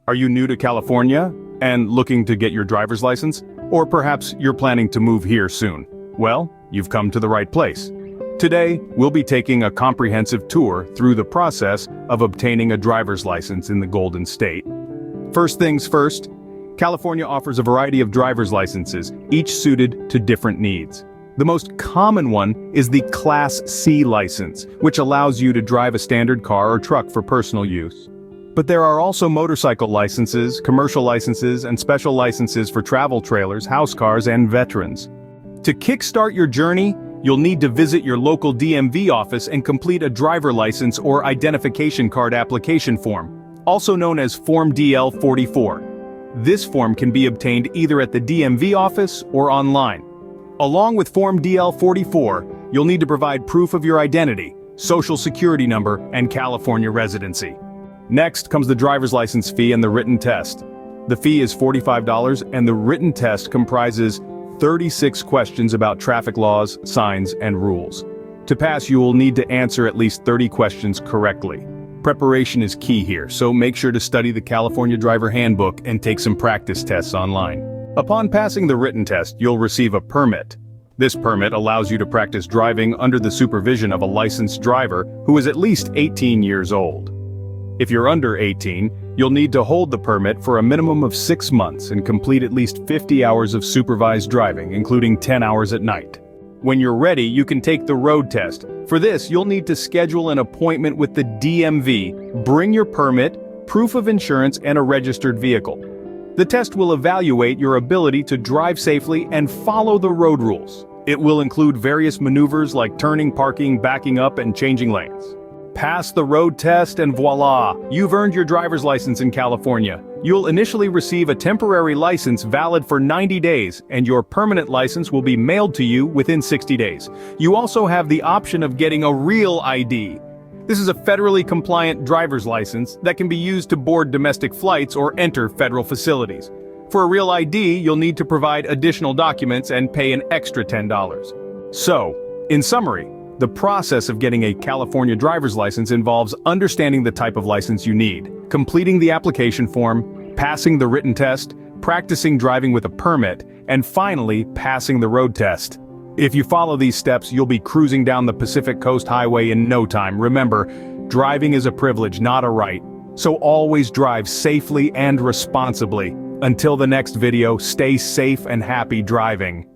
Are you new to California and looking to get your driver's license? Or perhaps you're planning to move here soon? Well, you've come to the right place. Today, we'll be taking a comprehensive tour through the process of obtaining a driver's license in the Golden State. First things first, California offers a variety of driver's licenses, each suited to different needs. The most common one is the Class C license, which allows you to drive a standard car or truck for personal use. But there are also motorcycle licenses, commercial licenses, and special licenses for travel trailers, house cars, and veterans. To kickstart your journey, you'll need to visit your local DMV office and complete a driver license or identification card application form, also known as Form DL-44. This form can be obtained either at the DMV office or online. Along with Form DL-44, you'll need to provide proof of your identity, social security number, and California residency. Next comes the driver's license fee and the written test. The fee is $45 and the written test comprises 36 questions about traffic laws, signs, and rules. To pass, you will need to answer at least 30 questions correctly. Preparation is key here, so make sure to study the California Driver Handbook and take some practice tests online. Upon passing the written test, you'll receive a permit. This permit allows you to practice driving under the supervision of a licensed driver who is at least 18 years old. If you're under 18, you'll need to hold the permit for a minimum of 6 months and complete at least 50 hours of supervised driving, including 10 hours at night. When you're ready, you can take the road test. For this, you'll need to schedule an appointment with the DMV, bring your permit, proof of insurance, and a registered vehicle. The test will evaluate your ability to drive safely and follow the road rules. It will include various maneuvers like turning, parking, backing up, and changing lanes. Pass the road test and voila, you've earned your driver's license in California. You'll initially receive a temporary license valid for 90 days, and your permanent license will be mailed to you within 60 days. You also have the option of getting a real ID. This is a federally compliant driver's license that can be used to board domestic flights or enter federal facilities. For a real ID, you'll need to provide additional documents and pay an extra $10. So, in summary, the process of getting a California driver's license involves understanding the type of license you need, completing the application form, passing the written test, practicing driving with a permit, and finally, passing the road test. If you follow these steps, you'll be cruising down the Pacific Coast Highway in no time. Remember, driving is a privilege, not a right. So always drive safely and responsibly. Until the next video, stay safe and happy driving.